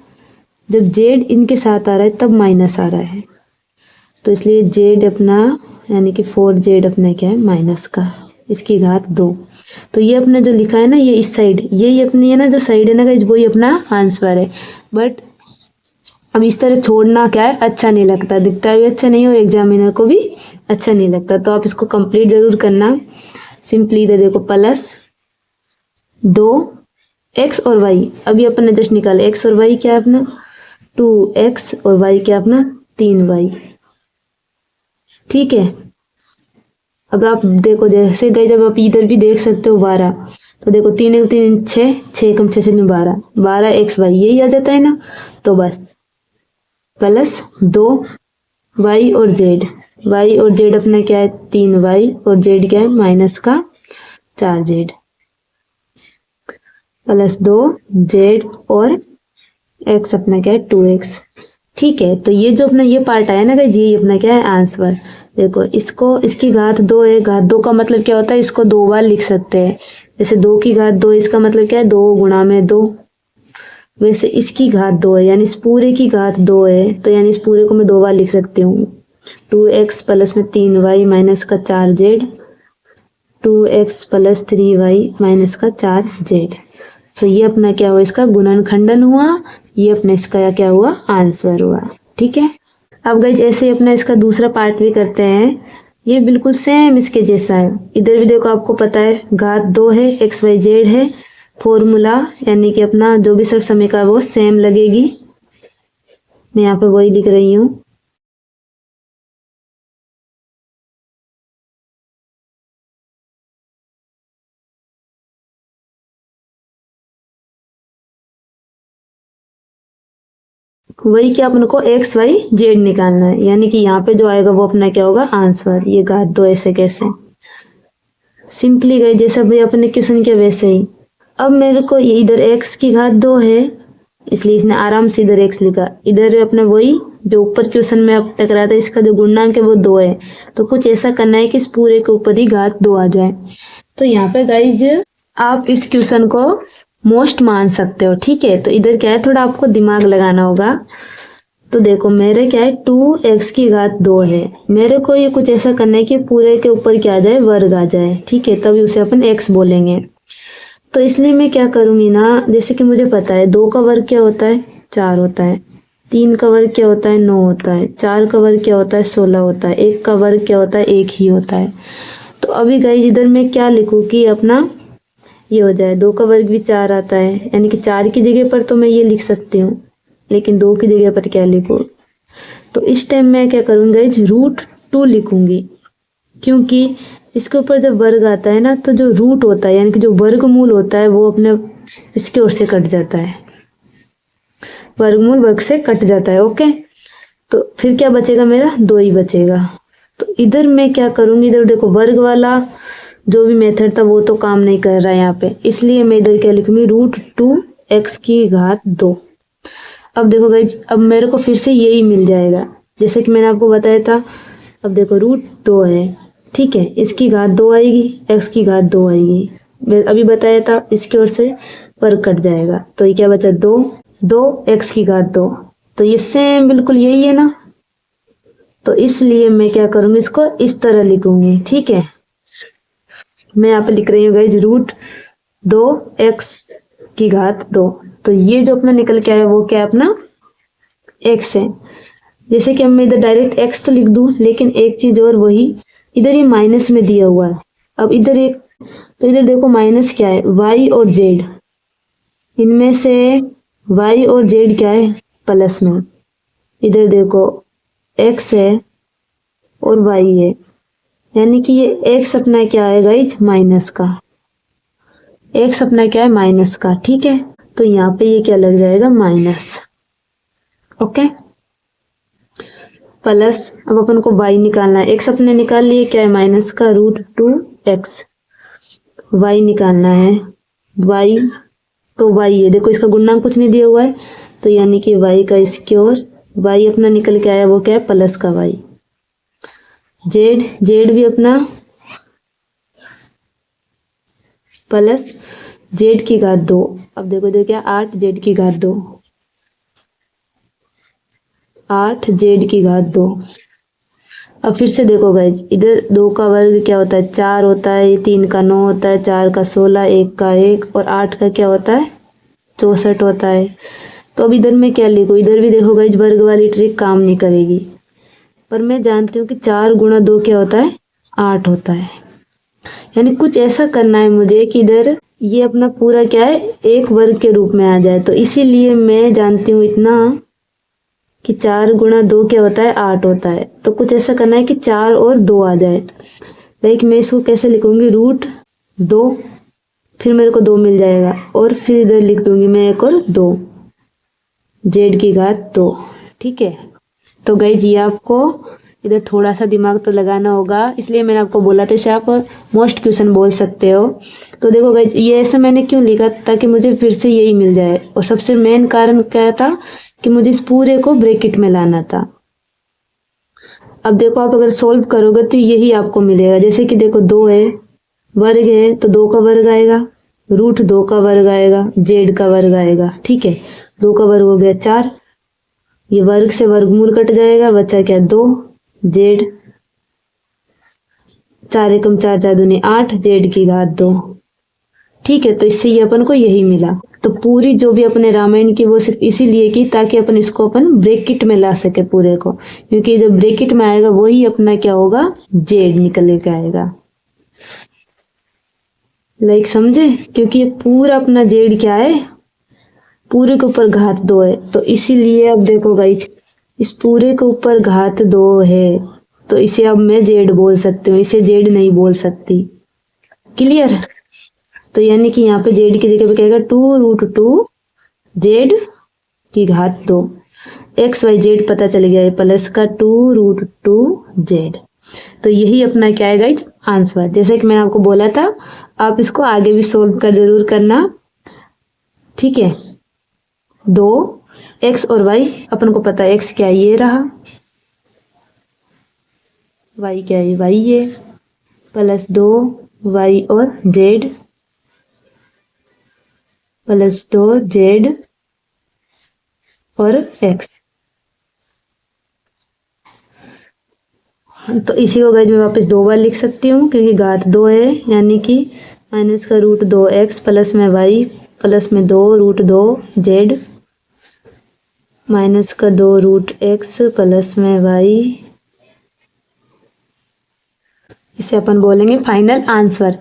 जब z इनके साथ आ रहा है तब माइनस आ रहा है, तो इसलिए z अपना यानी कि 4z अपना क्या है माइनस का, इसकी घात 2। तो ये अपना जो लिखा है ना ये इस साइड, यही अपनी है ना जो साइड है ना गाइस, वही अपना आंसर है। बट अब इस तरह छोड़ना क्या है अच्छा नहीं लगता, दिखता भी अच्छा नहीं और एग्जामिनर को भी अच्छा नहीं लगता। तो आप इसको कंप्लीट जरूर करना। सिंपली इधर देखो प्लस 2 एक्स और वाई, अभी अपन ने जस्ट निकाला एक्स और वाई क्या है अपना 2x और वाई क्या अपना 3y। ठीक है, अब आप देखो जैसे गए, जब आप इधर भी देख सकते हो 12, तो देखो 3 1 3 6 6 कम 6 6 12 12 एक्स वाई यही आ जाता है ना। तो बस प्लस 2 वाई और जेड, वाई और जेड अपना क्या है 3y और जेड क्या है माइनस का 4z प्लस 2 जेड और एक्स अपना क्या है 2x। ठीक है, तो ये जो अपना ये पार्ट आया ना गाइस, ये अपना क्या है आंसर। देखो इसको, इसकी घात 2 है, घात 2 का मतलब क्या होता है, इसको 2 बार लिख सकते हैं। जैसे 2 की घात 2, इसका मतलब क्या है 2 गुणा में 2। वैसे इसकी घात 2 है, यानी इस पूरे की घात 2 है, तो यानी इस पूरे को मैं 2 बार लिख सकती हूँ। 2x प्लस में 3y माइनस का 4z, 2x plus 3y minus का 4z। सो ये अपना क्या हुआ, इसका गुणनखंडन हुआ, ये अपना इसका क्या हुआ आंसर हुआ। ठीक है, अब गाइज ऐसे ही अपना इसका दूसरा पार्ट भी करते हैं। ये बिल्कुल सेम इसके जैसा है। इधर भी देखो आपको पता है घात 2 है, एक्स वाई जेड है, फॉर्मूला यानी कि अपना जो भी सब समीकरण वो सेम लगेगी। मैं यहाँ पर वही लिख रही हूँ। वही क्या अपन को एक्स वाई जेड निकालना है, यानी कि यहाँ पे जो आएगा वो अपना क्या होगा आंसर। ये घात 2 ऐसे कैसे, सिंपली गए जैसा भी अपने क्वेश्चन किया वैसे ही। अब मेरे को ये इधर x की घात 2 है, इसलिए इसने आराम से इधर x लिखा। इधर अपना वही जो ऊपर क्वेश्चन में अब टकराया था, इसका जो गुणनांक है वो 2 है, तो कुछ ऐसा करना है कि इस पूरे के ऊपर ही घात 2 आ जाए। तो यहाँ पे गाइज आप इस क्वेश्चन को मोस्ट मान सकते हो। ठीक है, तो इधर क्या है थोड़ा आपको दिमाग लगाना होगा। तो देखो मेरे क्या है 2x की घात 2 है, मेरे को ये कुछ ऐसा करना है कि पूरे के ऊपर क्या आ जाए वर्ग आ जाए। ठीक है, तभी उसे अपन x बोलेंगे। तो इसलिए मैं क्या करूँगी ना, जैसे कि मुझे पता है 2 का वर्ग क्या होता है 4 होता है, 3 का वर्ग क्या होता है 9 होता है, 4 का वर्ग क्या होता है 16 होता है, 1 का वर्ग क्या होता है 1 ही होता है। तो अभी गाइस इधर मैं क्या लिखूँ कि अपना ये हो जाए, 2 का वर्ग भी 4 आता है, यानी कि 4 की जगह पर तो मैं ये लिख सकती हूँ, लेकिन 2 की जगह पर क्या लिखूँ। तो इस टाइम मैं क्या करूँगी गाइस √2 लिखूँगी, क्योंकि इसके ऊपर जब वर्ग आता है ना तो जो रूट होता है यानी कि जो वर्गमूल होता है वो अपने इसकी ओर से कट जाता है, वर्गमूल वर्ग से कट जाता है। ओके, तो फिर क्या बचेगा मेरा 2 ही बचेगा। तो इधर मैं क्या करूँगी, इधर देखो वर्ग वाला जो भी मेथड था वो तो काम नहीं कर रहा है यहाँ पे, इसलिए मैं इधर क्या लिखूंगी √2x²। अब देखो गाइज, अब मेरे को फिर से यही मिल जाएगा जैसे कि मैंने आपको बताया था। अब देखो √2 है, ठीक है, इसकी घात 2 आएगी, x की घात 2 आएगी, मैं अभी बताया था इसकी ओर से वर्ग कट जाएगा, तो ये क्या बचा 2 x की घात 2। तो ये सेम बिल्कुल यही है ना, तो इसलिए मैं क्या करूँगी, इसको इस तरह लिखूंगी। ठीक है, मैं यहाँ पे लिख रही हूँ गाइज √2x²। तो ये जो अपना निकल के आया वो क्या है, अपना x है। जैसे कि अब मैं इधर डायरेक्ट x तो लिख दूँ, लेकिन एक चीज और, वही इधर ये माइनस में दिया हुआ है। अब इधर एक, तो इधर देखो माइनस क्या है, y और z, इनमें से y और z क्या है, प्लस में। इधर देखो x है और y है, यानी कि ये x अपना क्या है गाइज, माइनस का, x अपना क्या है, माइनस का। ठीक है, तो यहाँ पे ये क्या लग जाएगा, माइनस। ओके, प्लस, अब अपन को y निकालना है, x अपने निकाल लिए, क्या है, माइनस का √2x। y निकालना है, y तो y है, देखो इसका गुणनखंड कुछ नहीं दिया हुआ है, तो यानी कि y का स्क्वायर, y अपना निकल के आया वो क्या है, प्लस का y। z भी अपना प्लस z की घात 2। अब देखो इधर क्या, 8z की घात 2, 8z की घात 2। अब फिर से देखो गाइज, इधर 2 का वर्ग क्या होता है, 4 होता है, 3 का 9 होता है, 4 का 16, 1 का 1 और 8 का क्या होता है, 64 होता है। तो अब इधर मैं क्या लिखूँ, इधर भी देखो गाइज वर्ग वाली ट्रिक काम नहीं करेगी, पर मैं जानती हूँ कि 4 × 2 क्या होता है, 8 होता है। यानी कुछ ऐसा करना है मुझे कि इधर ये अपना पूरा क्या है, एक वर्ग के रूप में आ जाए। तो इसीलिए मैं जानती हूँ इतना कि 4 × 2 क्या होता है, 8 होता है। तो कुछ ऐसा करना है कि 4 और 2 आ जाए। लाइक मैं इसको कैसे लिखूंगी, √2, फिर मेरे को 2 मिल जाएगा, और फिर इधर लिख दूंगी मैं एक और 2, z की घात 2। ठीक है, तो गाइज ये आपको इधर थोड़ा सा दिमाग तो लगाना होगा, इसलिए मैंने आपको बोला था इसे आप मोस्ट क्वेश्चन बोल सकते हो। तो देखो गाइज, ये ऐसा मैंने क्यों लिखा, ताकि मुझे फिर से यही मिल जाए, और सबसे मेन कारण क्या था कि मुझे इस पूरे को ब्रैकेट में लाना था। अब देखो आप अगर सोल्व करोगे तो यही आपको मिलेगा। जैसे कि देखो 2 है, वर्ग है, तो 2 का वर्ग आएगा, √2 का वर्ग आएगा, z का वर्ग आएगा। ठीक है, 2 का वर्ग हो गया 4, ये वर्ग से वर्गमूल कट जाएगा, बचा क्या 2, z, 4 एकम 4, 4 दूनी 8, z की घात 2। ठीक है, तो इससे ये अपन को यही मिला। तो पूरी जो भी अपने रामायण की वो सिर्फ इसीलिए की ताकि अपन इसको अपन ब्रैकेट में ला सके पूरे को, क्योंकि जब ब्रैकेट में आएगा वही अपना क्या होगा, z निकल के आएगा। लाइक समझे, क्योंकि ये पूरा अपना z क्या है, पूरे के ऊपर घात 2 है, तो इसीलिए अब देखो गाइस, इस पूरे के ऊपर घात 2 है, तो इसे अब मैं z बोल सकती हूँ, इसे z नहीं बोल सकती। क्लियर? तो यानी कि यहाँ पे z की जगह पे क्या आएगा, 2√2 z की घात 2, x y z पता चल गया है, प्लस का 2√2 z। तो यही अपना क्या है गाइज, आंसर। जैसे कि मैंने आपको बोला था, आप इसको आगे भी सोल्व कर जरूर करना। ठीक है, 2 x और y अपन को पता है, x क्या है, ये रहा, y क्या है, y ये, प्लस 2 y और z, प्लस 2 z और x। तो इसी को गाइज मैं वापस 2 बार लिख सकती हूँ, क्योंकि घात 2 है, यानी कि माइनस का √2x प्लस में y प्लस में 2√2 z माइनस का 2√x प्लस में y, इसे अपन बोलेंगे फाइनल आंसर।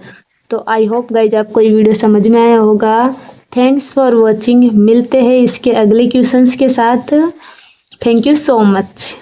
तो आई होप गाइज आपको ये वीडियो समझ में आया होगा। थैंक्स फॉर वॉचिंग, मिलते हैं इसके अगले क्वेश्चंस के साथ। Thank you so much.